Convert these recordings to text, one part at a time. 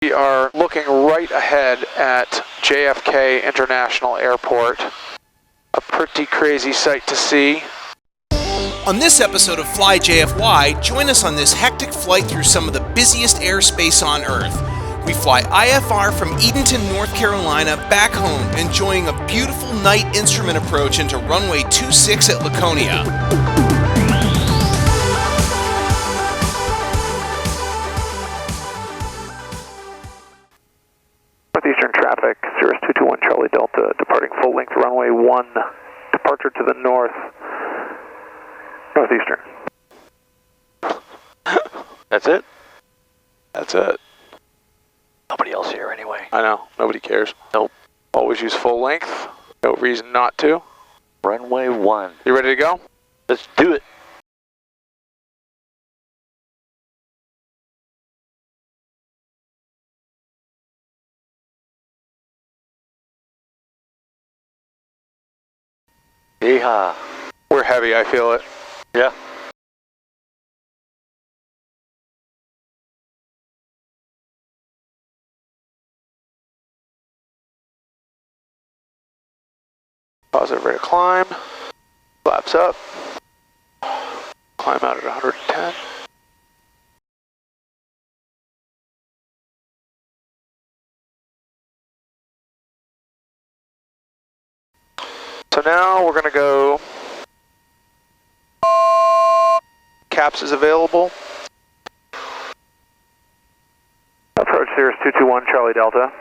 We are looking right ahead at JFK International Airport. A pretty crazy sight to see. On this episode of Fly JFY, join us on this hectic flight through some of the busiest airspace on Earth. We fly IFR from Edenton, North Carolina, back home, enjoying a beautiful night instrument approach into runway 26 at Laconia. Northeastern traffic, Cirrus 221 Charlie Delta, departing full length runway 1, departure to the north, Northeastern. That's it? That's it. Nobody else here anyway. I know, nobody cares. Nope. Always use full length, no reason not to. Runway 1. You ready to go? Let's do it. Yeehaw. We're heavy, I feel it. Yeah. Positive rate of climb. Flaps up. Climb out at 110. So now we're going to go. Caps is available. Approach Cirrus 221 Charlie Delta.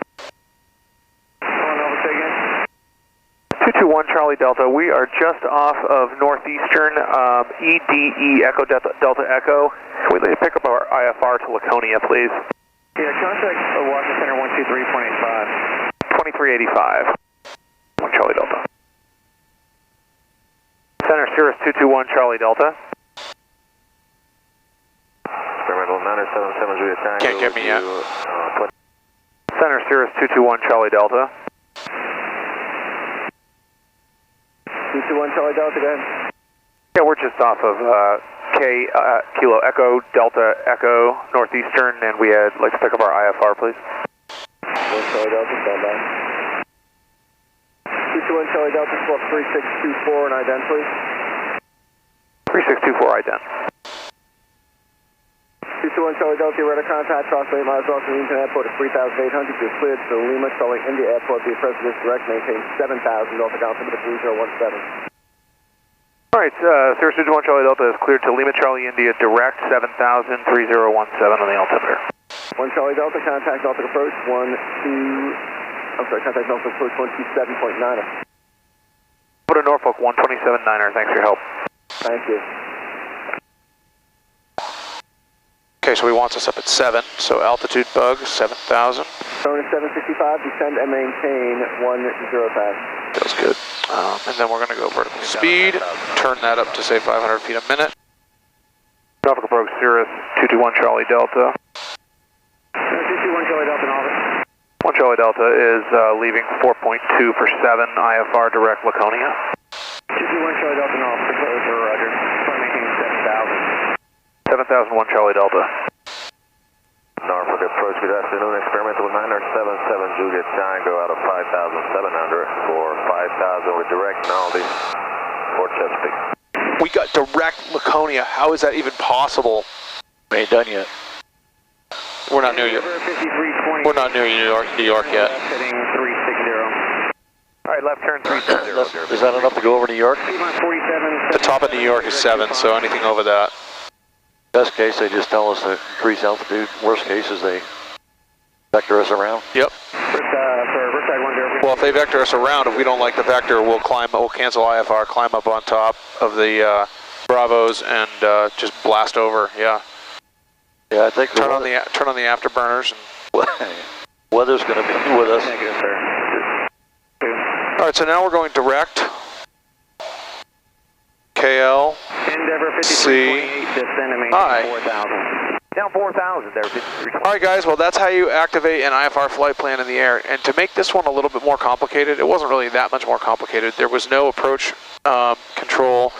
221 Charlie Delta, we are just off of Northeastern EDE Echo Delta Echo. We'd like to pick up our IFR to Laconia, please. Yeah, contact Washington Center 123.85. 2385. 1 Charlie Delta. Center Cirrus 221 Charlie Delta. Can't get me yet. Center Cirrus 221 Charlie Delta. 221 Charlie Delta, go ahead. Yeah, we're just off of Kilo Echo Delta Echo Northeastern, and we'd like to pick up our IFR, please. 1 Charlie Delta, stand by. 221 Charlie Delta, swap 3624 and ident, please. 3624 ident. 221 Charlie Delta, radar contact, cross 8 miles off from Edenton Airport at 3,800. You're cleared to Lima, Charlie India Airport. Be approached this direct, maintain 7,000, Delta altimeter 3017. All right, Cirrus 221 Charlie Delta is cleared to Lima, Charlie India, direct 7,000, 3017 on the altimeter. 1 Charlie Delta, contact Delta approach, contact Delta approach 127.9. Put a Norfolk 127.9er, thanks for your help. Thank you. Okay, so he wants us up at 7, so altitude bug, 7,000. Phone is 765, descend and maintain 10 pass. Feels good. And then we're going to go vertical speed, turn that up to say 500 feet a minute. Norfolk approach Cirrus 221 Charlie Delta. 221 Charlie Delta in orbit. 1 Charlie Delta is leaving 4.2 for 7, IFR direct Laconia. 221 Charlie Delta in orbit, over, roger. Phone maintaining 7,000. 7,001 Charlie Delta. Norfolk approach, good afternoon. Experimental 977 Juliet Tango out of 5,700 for 5,000 with direct Naldi for Chesapeake. We got direct Laconia. How is that even possible? We ain't done yet. We're not near you. We're not near New York yet. Heading 360. All right, left turn 360. Is that enough to go over New York? The top of New York is 7, so anything over that. Best case, they just tell us to increase altitude. Worst case is they vector us around. Yep. Well, if they vector us around, if we don't like the vector, we'll cancel IFR, climb up on top of the Bravos, and just blast over. Yeah. Yeah, I think turn on the afterburners. And weather's going to be with us. Negative, sir. All right, so now we're going direct. KL. Endeavor 5328, descend and maintain 4,000. Down 4,000 there, 53. All right, guys, well, that's how you activate an IFR flight plan in the air. And to make this one a little bit more complicated, it wasn't really that much more complicated. There was no approach control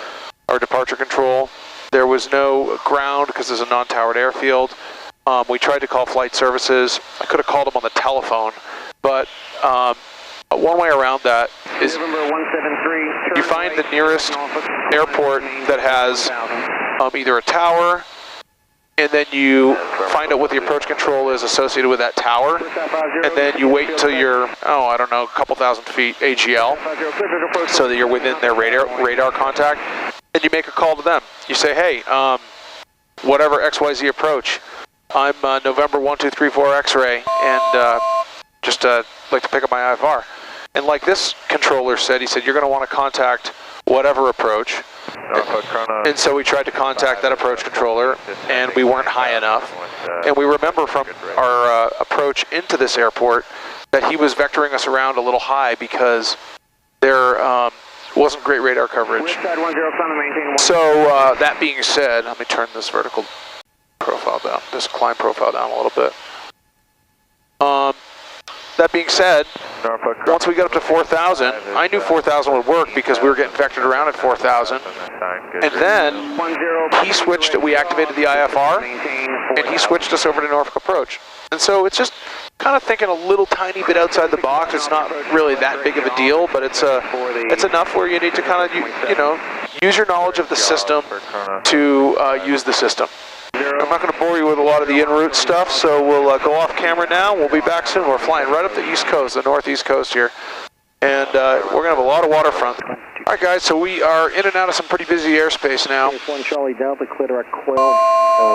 or departure control. There was no ground because there's a non-towered airfield. We tried to call flight services. I could have called them on the telephone, but one way around that is you find the nearest airport that has either a tower, and then you find out what the approach control is associated with that tower, and then you wait until you're, I don't know, a couple thousand feet AGL, so that you're within their radar contact, and you make a call to them. You say, hey, whatever XYZ approach, I'm November 1234 X-ray, and just like to pick up my IFR. And like this controller said, he said, you're going to want to contact whatever approach. And so we tried to contact that approach controller, and we weren't high enough. And we remember from our approach into this airport that he was vectoring us around a little high because there wasn't great radar coverage. So that being said, let me turn this vertical profile down, this climb profile down a little bit. That being said, once we got up to 4,000, I knew 4,000 would work because we were getting vectored around at 4,000. And then he switched, we activated the IFR, and he switched us over to Norfolk approach. And so it's just kind of thinking a little tiny bit outside the box. It's not really that big of a deal, but it's enough where you need to kind of, use your knowledge of the system to use the system. I'm not going to bore you with a lot of the en route stuff, so we'll go off camera now. We'll be back soon. We're flying right up the east coast, the northeast coast here, and we're going to have a lot of waterfront. All right, guys, so we are in and out of some pretty busy airspace now. 1 Charlie Delta, clear direct coil,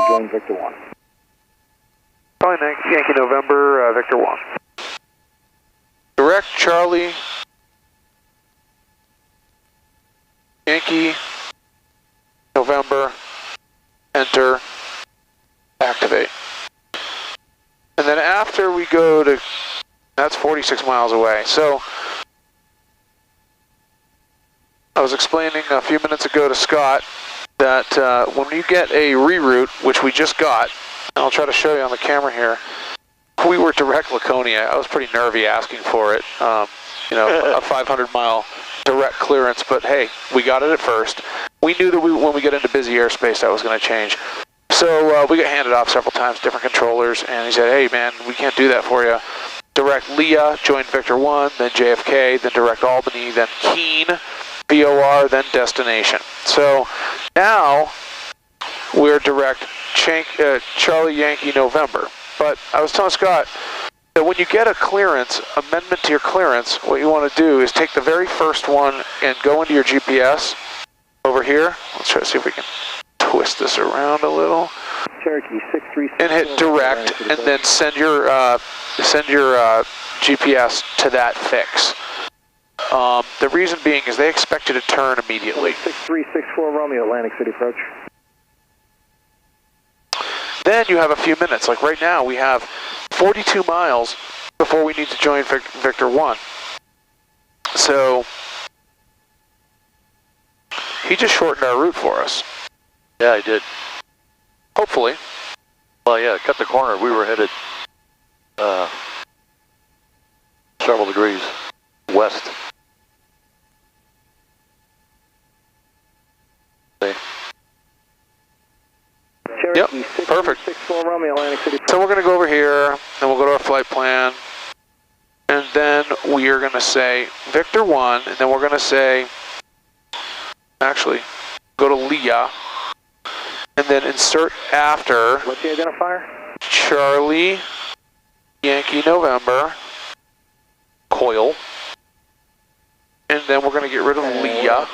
join Victor 1. Charlie Yankee November, Victor 1. Direct Charlie Yankee November, enter, activate. And then after we go to, that's 46 miles away. So I was explaining a few minutes ago to Scott that when you get a reroute, which we just got, and I'll try to show you on the camera here, we were direct Laconia. I was pretty nervy asking for it, a 500-mile direct clearance, but hey, we got it at first. We knew that when we get into busy airspace, that was going to change. So we got handed off several times, different controllers, and he said, hey man, we can't do that for you. Direct Leah, join Victor 1, then JFK, then direct Albany, then Keene, VOR, then destination. So now we're direct Charlie Yankee November. But I was telling Scott that when you get a clearance, amendment to your clearance, what you want to do is take the very first one and go into your GPS over here. Let's try to see if we can twist this around a little. Cherokee 636 and hit direct, and then send your GPS to that fix. The reason being is they expect you to turn immediately. 6364 Romeo, Atlantic City approach. Then you have a few minutes. Like right now, we have 42 miles before we need to join Victor 1. So he just shortened our route for us. Yeah, I did. Hopefully. Well, yeah, cut the corner. We were headed several degrees west. Yep, perfect. So we're going to go over here, and we'll go to our flight plan, and then we are going to say Victor 1, and then we're going to say, actually, go to Leah, and then insert after. What's the identifier? Charlie Yankee November, coil, and then we're going to get rid of Leah.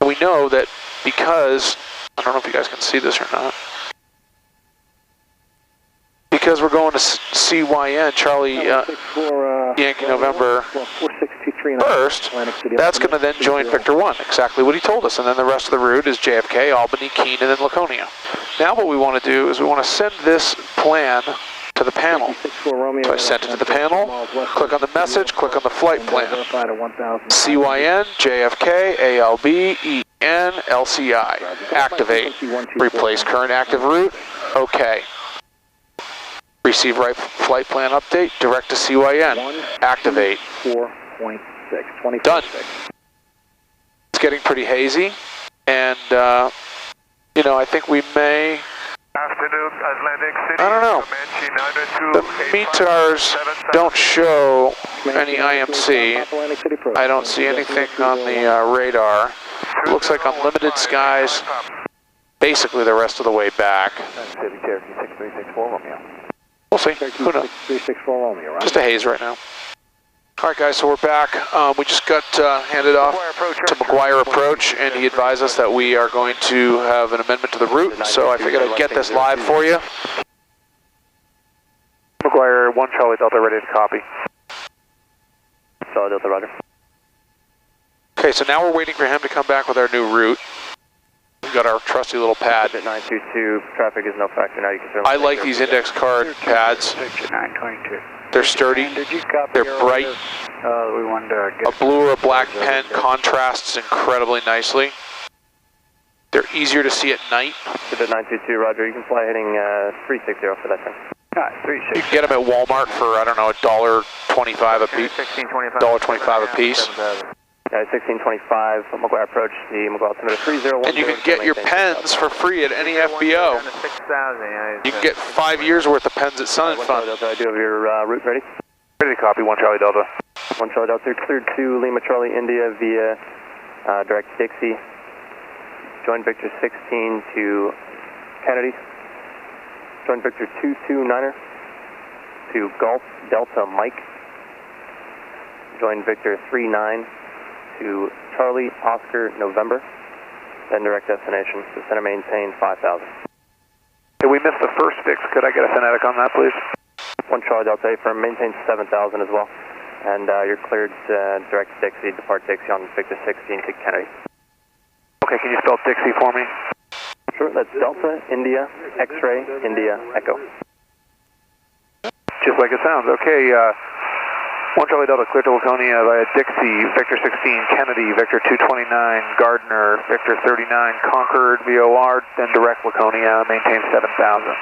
And we know that because, I don't know if you guys can see this or not, because we're going to CYN, Charlie Yankee November first, that's going to then join Victor 1, exactly what he told us. And then the rest of the route is JFK, Albany, Keene, and then Laconia. Now what we want to do is we want to send this plan to the panel. So I sent it to the panel, click on the message, click on the flight plan. CYN, JFK, ALB, EN, LCI. Activate. Replace current active route. OK. Receive right flight plan update, direct to CYN. Activate. 4.6. Done. It's getting pretty hazy, and I think we may I don't know. The METARs don't show any IMC. I don't see anything on the radar. It looks like unlimited skies basically the rest of the way back. We'll see. Who knows? Just a haze right now. All right, guys, so we're back. We just got handed off to McGuire Approach, and he advised us that we are going to have an amendment to the route, so I figured I'd get this live for you. McGuire, 1 Charlie Delta, ready to copy. Charlie Delta, roger. Okay, so now we're waiting for him to come back with our new route. We've got our trusty little pad. 922, traffic is no factor now. You can I like these index card pads. They're sturdy, they're bright. A blue or a black pen contrasts incredibly nicely. They're easier to see at night. 922, roger. You can fly heading 360 for that time. You can get them at Walmart for, I don't know, $1.25 a piece. $1.25 a piece. 1625, McGuire Approach, the McGuire altimeter 301. And you can get your pens for free at any FBO. You can get 5 years worth of pens at Sun and Fun. I do have your route ready. Ready to copy, 1 Charlie Delta. 1 Charlie Delta, cleared to Lima Charlie India via direct Dixie. Join Victor 16 to Kennedy. Join Victor 229er to Golf Delta Mike. Join Victor 39 to Charlie Oscar November. Then direct destination to center maintain 5,000. Hey, we missed the first fix. Could I get a phonetic on that, please? 1 Charlie Delta A firm, maintain 7,000 as well. And you're cleared direct Dixie, depart Dixie on Victor 16 to Kennedy. Okay, can you spell Dixie for me? Sure, that's Delta, India, X-ray, India, Echo. Just like it sounds. Okay, 1 Charlie Delta, clear to Laconia via Dixie, Victor 16, Kennedy, Victor 229, Gardner, Victor 39, Concord, VOR, then direct Laconia, maintain 7,000.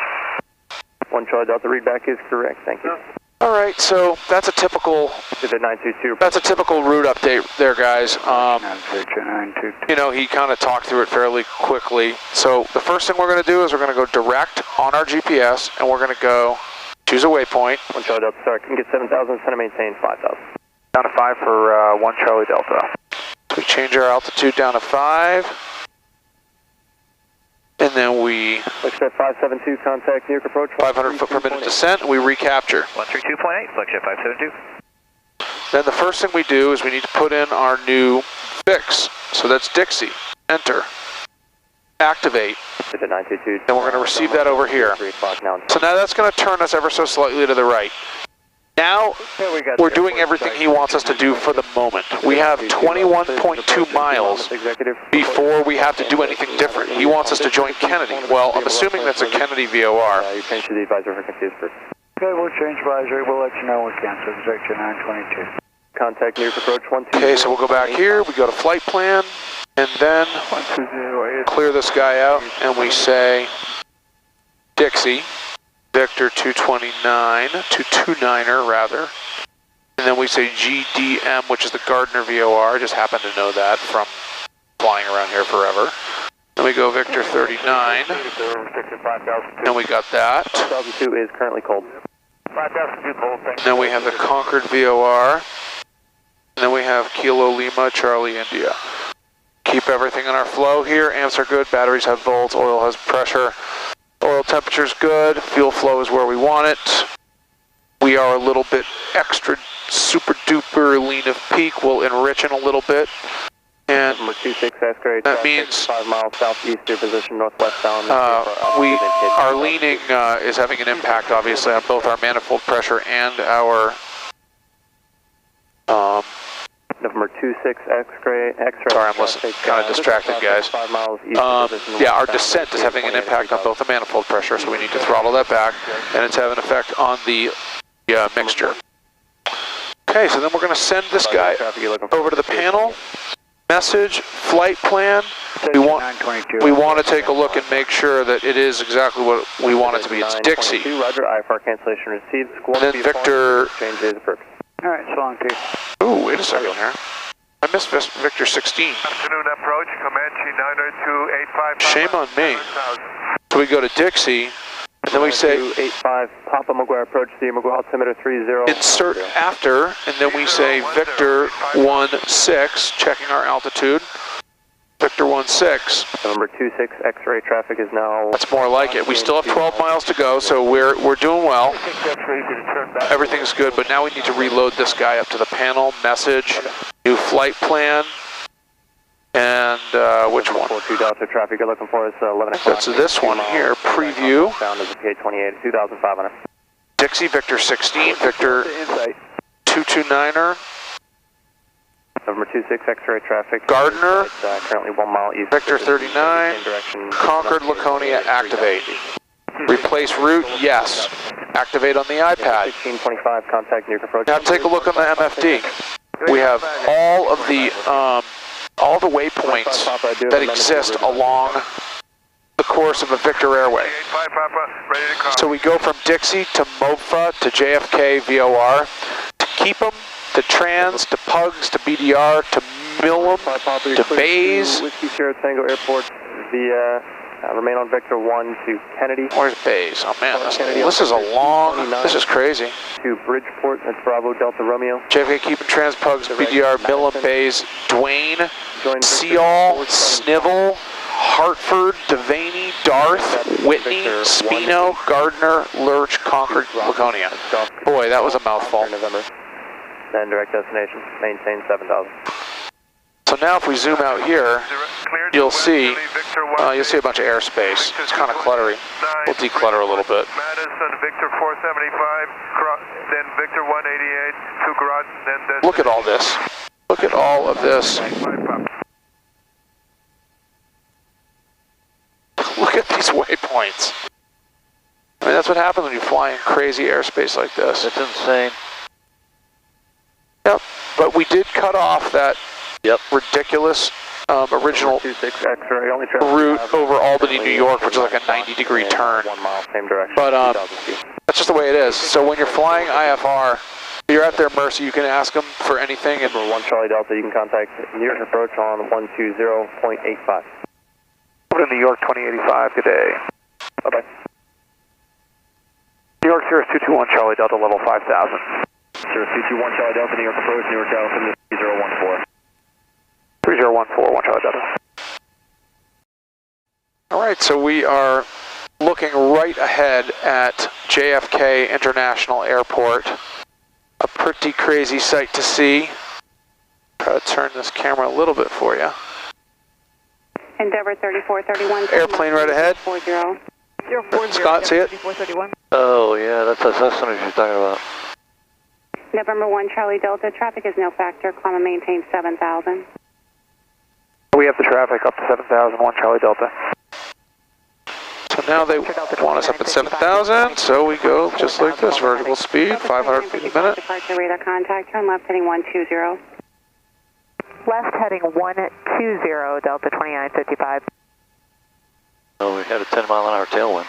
1 Charlie Delta, readback is correct, thank you. All right, so that's a typical. That's a typical route update there, guys. You know, he kind of talked through it fairly quickly. So the first thing we're going to do is we're going to go direct on our GPS, and we're going to go choose a waypoint. 1 Charlie Delta, sorry, can get 7,000, center maintain 5,000. Down to 5 for 1 Charlie Delta. We change our altitude down to 5. And then we... Flexjet 572, contact New York approach. 500 foot per minute descent, and we recapture. 132.8, Flexjet 572. Then the first thing we do is we need to put in our new fix. So that's Dixie. Enter. Activate. And we're going to receive that over here. So now that's going to turn us ever so slightly to the right. Now we're doing everything he wants us to do for the moment. We have 21.2 miles before we have to do anything different. He wants us to join Kennedy. Well, I'm assuming that's a Kennedy VOR. You change to the advisor for confused first. Okay, we'll change advisory. We'll let you know when we cancel. Victor 922. Contact New York approach 120. Okay, so we'll go back here. We go to flight plan, and then clear this guy out, and we say Dixie. Victor 229, 229er rather, and then we say GDM, which is the Gardner VOR. I just happen to know that from flying around here forever. Then we go Victor 39, and we got that. 5002 is currently cold. 5002 cold. Then we have the Concord VOR, and then we have Kilo Lima, Charlie India. Keep everything in our flow here. Amps are good, batteries have volts, oil has pressure. Oil temperature's good, fuel flow is where we want it. We are a little bit extra super duper lean of peak. We'll enrich in a little bit. And that means 5 miles southeast your position, northwestbound. our leaning is having an impact, obviously, on both our manifold pressure and our November 26 X-ray. Sorry, I'm listening. Kind of distracted, guys. 5 miles east yeah, our descent is having an impact on both the manifold pressure, so we need to throttle that back, and it's having an effect on the mixture. Okay, so then we're going to send this guy over to the panel. Message, flight plan. We want to take a look and make sure that it is exactly what we want it to be. It's Dixie. Roger, IFR cancellation received. And then Victor. Change is approved. All right, so long, Chief. Ooh, wait a second here. I missed Victor 16. Afternoon approach, Comanche 902-855. Shame on me. So we go to Dixie, And then we say 85 Papa McGuire approach to McGuire altimeter 30. insert after, and then we say Victor 16, checking our altitude. Victor 16. November 26 X-ray traffic is now. That's more like it. We still have 12 miles to go, so we're doing well. Everything's good, but now we need to reload this guy up to the panel. Message, new flight plan, and which one? 42 Delta traffic you're looking for is 11 o'clock. That's this one here. Preview. Down to the PA28, 2,500. Dixie, Victor 16, Victor 229er. November 26 X-ray traffic. Gardner. Currently 1 mile east. Victor 39. Concord, Laconia, activate. Replace route, yes. Activate on the iPad. 1625, contact near approach. Now take a look on the MFD. We have all of the waypoints that exist along the course of a Victor airway. So we go from Dixie to MOFA to JFK VOR to keep them, to Trans, to Pugs, to BDR, to Millam, to Bays. Whiskey Sierra Tango Airport via remain on Victor 1 to Kennedy. Where's Bays? Oh man, this is a long, this is crazy. To Bridgeport, that's Bravo Delta Romeo. JFK keeping Trans, Pugs, BDR, Millam, Bays, Dwayne, Seal, Snivel, Hartford, Devaney, Darth, Whitney, Spino, Gardner, Lurch, Concord, Laconia. Boy, that was a mouthful. November. Then direct destination, maintain 7,000. So now if we zoom out here, you'll see a bunch of airspace. It's kind of cluttery. We'll declutter a little bit. Victor 475, then Victor 188, to garage, then look at all this. Look at all of this. Look at these waypoints. I mean, that's what happens when you fly in crazy airspace like this. That's insane. Yep, but we did cut off that ridiculous original route over Albany, New York, which is like a 90-degree turn. 1 mile, same direction. But that's just the way it is. So when you're flying IFR, you're at their mercy. You can ask them for anything. And Number 1 Charlie Delta, you can contact nearest approach on 120.85. Over to New York 2085, good day. Bye-bye. New York Cirrus 221 Charlie Delta, level 5000. Cirrus 221 Charlie Delta, New York approach, New York California 3014. 3014, 1 Charlie Delta. All right, so we are looking right ahead at JFK International Airport. A pretty crazy sight to see. Try to turn this camera a little bit for you. Endeavor 3431. Airplane right ahead. 40. Scott, see it? Oh yeah, that's something she's talking about. November 1 Charlie Delta, traffic is no factor, climb and maintain 7,000. We have the traffic up to 7,000, 1 Charlie Delta. So now they want us up at 7,000, so we go just like this, vertical speed, 500 feet a minute. Departure radar contact, turn left heading 120. Left heading 120, Delta 2955. Oh, we had a 10-mile-an-hour tailwind.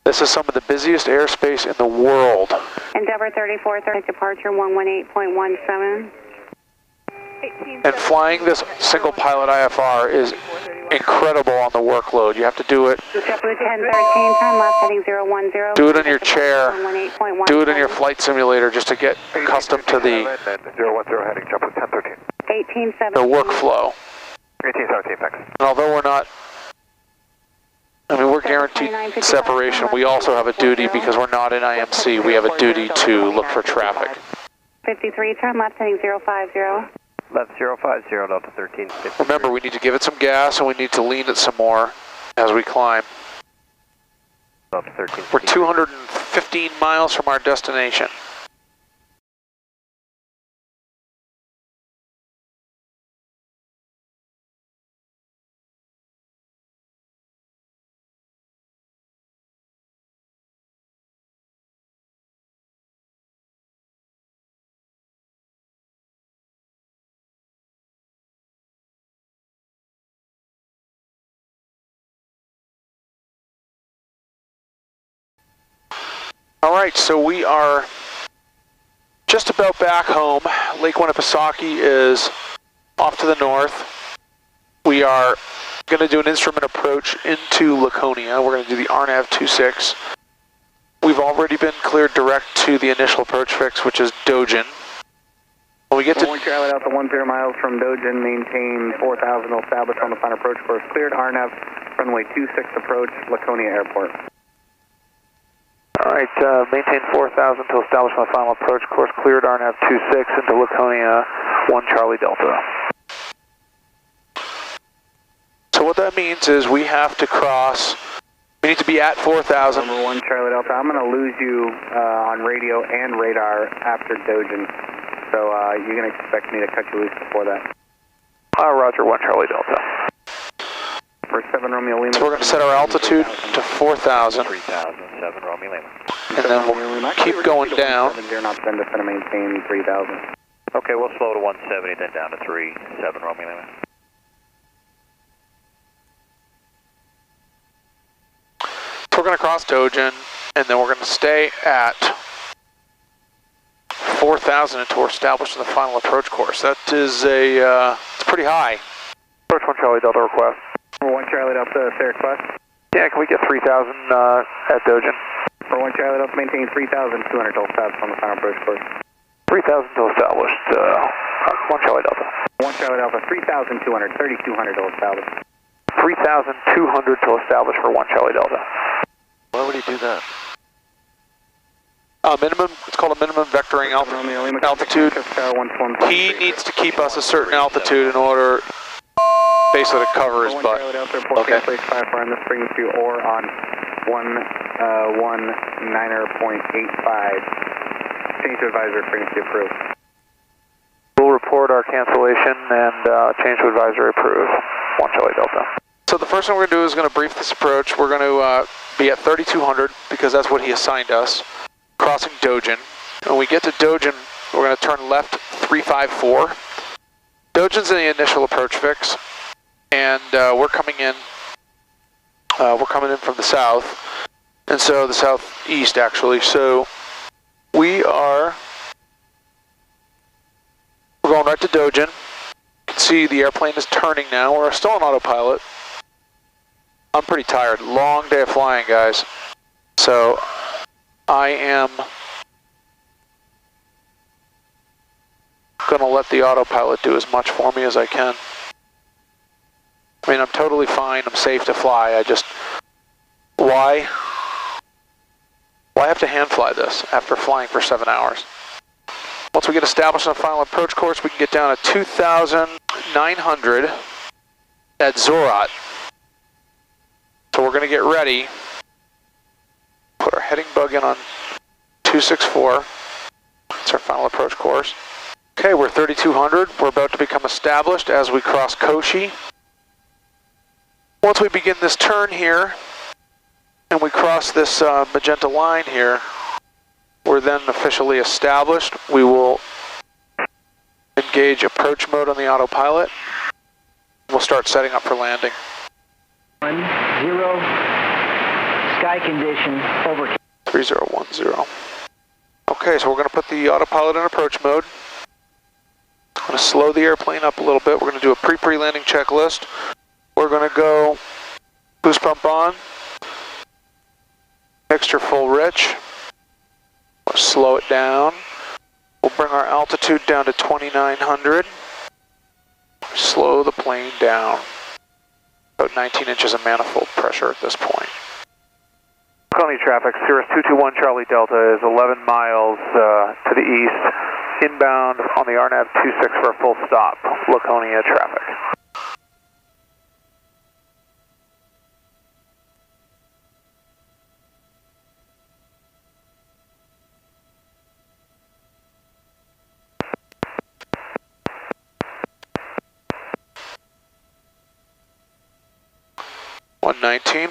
This is some of the busiest airspace in the world. Endeavor 3430, departure 118.17. And flying this single pilot IFR is incredible on the workload. You have to do it. JetBlue 1013, turn left heading 010. Do it on your chair. Do it in your flight simulator just to get accustomed to the 010 heading, JetBlue 1013. 1817. the workflow. 1817, thanks. And although we're not, I mean, we're guaranteed separation, we also have a duty, because we're not in IMC, we have a duty to look for traffic. 53, turn left heading 050. Left 050, Delta 13. Remember, we need to give it some gas and we need to lean it some more as we climb. Delta 13. We're 215 miles from our destination. All right, so we are just about back home. Lake Winnipesaukee is off to the north. We are Going to do an instrument approach into Laconia. We're going to do the RNAV 26. We've already been cleared direct to the initial approach fix, which is Dojin. When we get to... Charlie Alpha 10 miles from Dojin, maintain 4,000, will establish on the final approach course. Cleared RNAV, runway 26 approach, Laconia Airport. Alright, maintain 4,000 to establish my final approach course. Cleared RNAV 26 into Laconia, 1 Charlie Delta. So what that means is we have to cross, we need to be at 4,000. Number 1 Charlie Delta, I'm going to lose you on radio and radar after Dojin. So you're going to expect me to cut you loose before that. Roger, 1 Charlie Delta. For 7 Romeo Lima. So we're going to set our altitude to 4,000. 3,007 Romeo Lima. And then we'll keep going down. You're not going to maintain 3,000. Okay, we'll slow to 170, then down to 37 Romeo Lima. So we're going to cross Dojin, and then we're going to stay at 4,000 until we're established in the final approach course. That is it's pretty high. Approach 1 Charlie Delta request. For 1 Charlie Delta, fair request. Yeah, can we get 3,000 at Dojin? For 1 Charlie Delta, maintain 3,200 till established on the final approach course. 3,000 till established, 1 Charlie Delta. 1 Charlie Delta, 3,200, 3,200 till established. 3,200 till established for 1 Charlie Delta. Why would he do that? Minimum, it's called a minimum vectoring altitude. He needs to keep us a certain altitude in order basically to cover his butt. Okay. This brings you or on 119.85. Change to advisory frequency approved. We'll report our cancellation and change to advisory approved. 1 Charlie Delta. So the first thing we're going to do is going to brief this approach. We're going to be at 3,200 because that's what he assigned us, crossing Dojin. When we get to Dojin, we're going to turn left 354. Dojin's in the initial approach fix, and we're coming in from the south, and so the southeast actually. So we're going right to Dojin. You can see the airplane is turning now. We're still on autopilot. I'm pretty tired. Long day of flying, guys. So I am going to let the autopilot do as much for me as I can. I mean, I'm totally fine. I'm safe to fly. I just, why have to hand fly this after flying for 7 hours? Once we get established on the final approach course, we can get down to 2,900 at Zorat. So we're going to get ready. Put our heading bug in on 264. That's our final approach course. Okay, we're 3,200. We're about to become established as we cross Koshi. Once we begin this turn here, and we cross this magenta line here, we're then officially established. We will engage approach mode on the autopilot. We'll start setting up for landing. 10, sky condition, over. 3010. Okay, so we're going to put the autopilot in approach mode. I'm going to slow the airplane up a little bit. We're going to do a pre-landing checklist. We're going to go boost pump on, mixture full rich. We'll slow it down. We'll bring our altitude down to 2,900. Slow the plane down. About 19 inches of manifold pressure at this point. Laconia traffic, Cirrus 221 Charlie Delta is 11 miles to the east, inbound on the RNAV 26 for a full stop, Laconia traffic.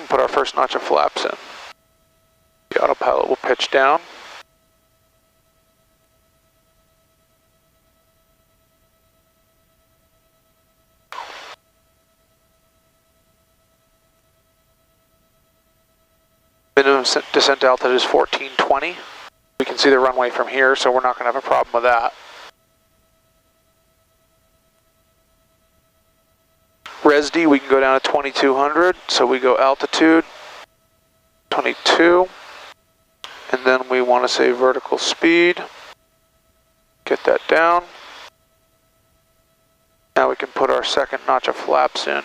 Put our first notch of flaps in. The autopilot will pitch down. Minimum descent altitude is 1420. We can see the runway from here, so we're not going to have a problem with that. RESD, we can go down to 2200. So we go altitude, 22. And then we want to say vertical speed. Get that down. Now we can put our second notch of flaps in.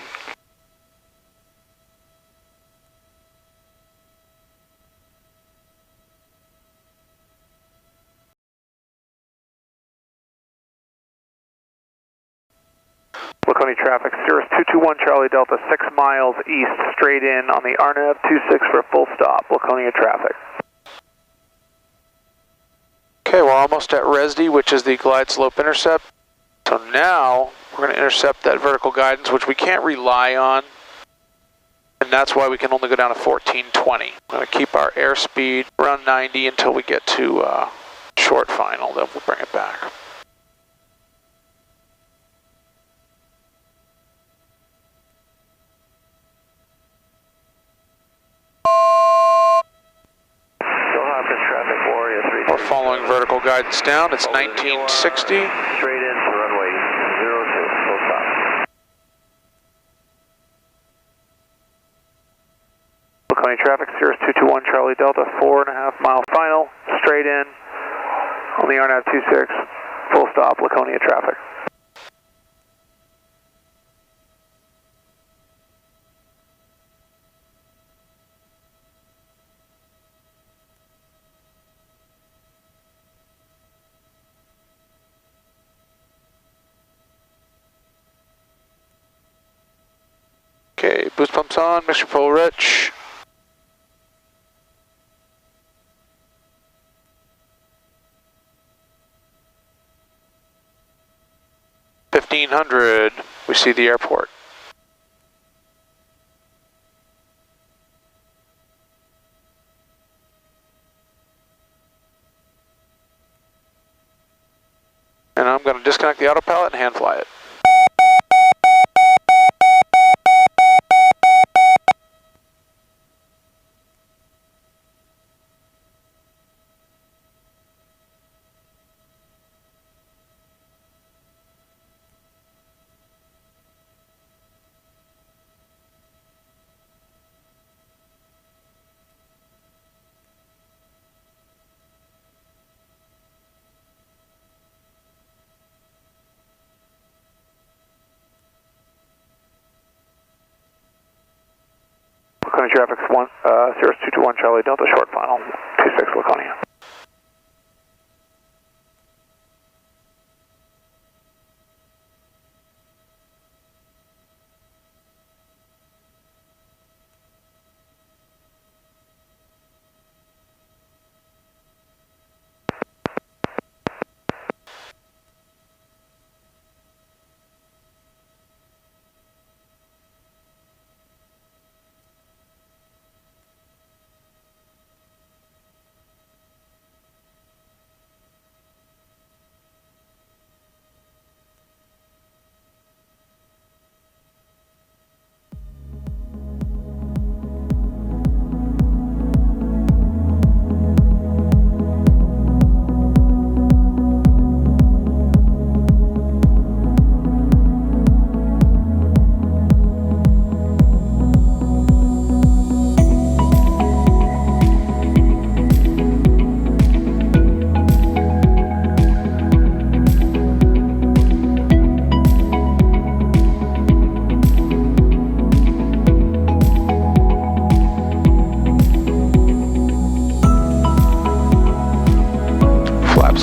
Laconia traffic, Cirrus 221 Charlie Delta, 6 miles east, straight in on the RNAV 26 for a full stop, Laconia traffic. Okay, we're almost at RESD, which is the glide slope intercept. So now we're going to intercept that vertical guidance, which we can't rely on. And that's why we can only go down to 1420. We're going to keep our airspeed around 90 until we get to short final, then we'll bring it back. We're following vertical guidance down. It's 1960. Straight in to runway 02, full stop. Laconia traffic, Cirrus 221 Charlie Delta, 4.5 mile final, straight in on the RNAV 26, full stop, Laconia traffic. Okay, boost pumps on, mixture full rich. $1,500, we see the airport. And I'm going to disconnect the autopilot and hand fly it. Laconia traffic, Cirrus 221 Charlie Delta, short final, 26 Laconia.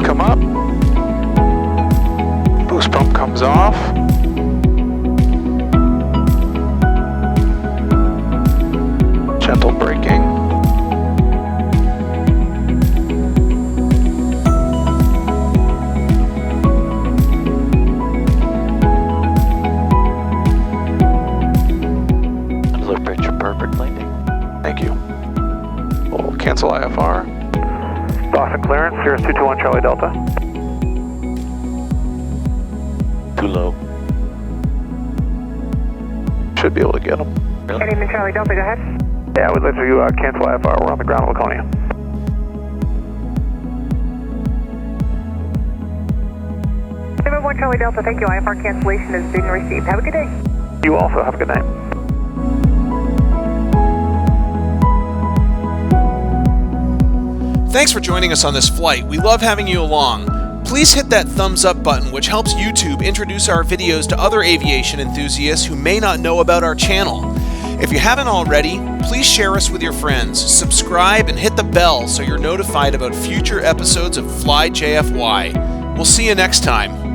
Come up, boost pump comes off, gentle braking, Another picture perfect landing. Thank you. We'll cancel IFR. Boston clearance, Cirrus 221 Charlie Delta. Too low. Should be able to get them. Really? Edenton Charlie Delta, go ahead. Yeah, we'd like to cancel IFR, we're on the ground at Laconia. One Charlie Delta, thank you. IFR cancellation has been received. Have a good day. You also have a good night. Thanks for joining us on this flight. We love having you along. Please hit that thumbs up button, which helps YouTube introduce our videos to other aviation enthusiasts who may not know about our channel. If you haven't already, please share us with your friends, subscribe, and hit the bell so you're notified about future episodes of Fly JFY. We'll see you next time.